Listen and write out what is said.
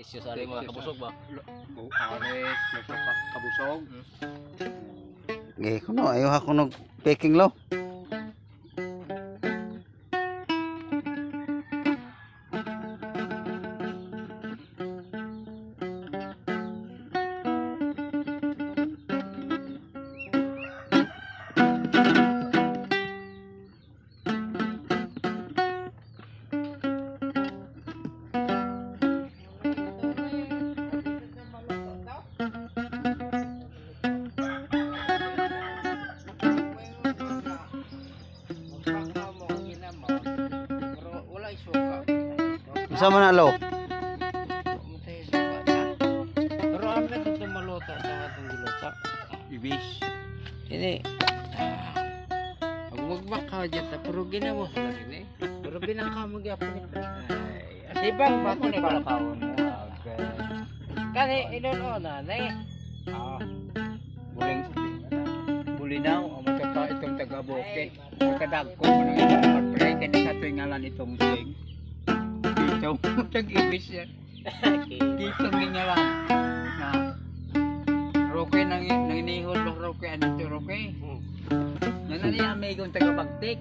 Isyo sa mga kabusog ba? Ares, kabusog. Gih kuno ayo ako nog packing lo. Sa mana lo? Pero ang beto ito maluto sa atong giluto. Ibis. Ini. Pag magbaka dyan ta, pero ginawa sila rin eh. Pero binangka mo gyapon ni pre. Ibang ba ko ni balakaon mo? Kani inon na eh. Buling bulinaw ang matapa itong taga-bukit. Magkadagko mo nang itong pre kaya sa tuwing ngalan itong sing. Dito, tag-ibis yan. Dito ngalan. Na Roque nang inihod ba Roque ano to Roque? Nanani ang may taga-bagtik.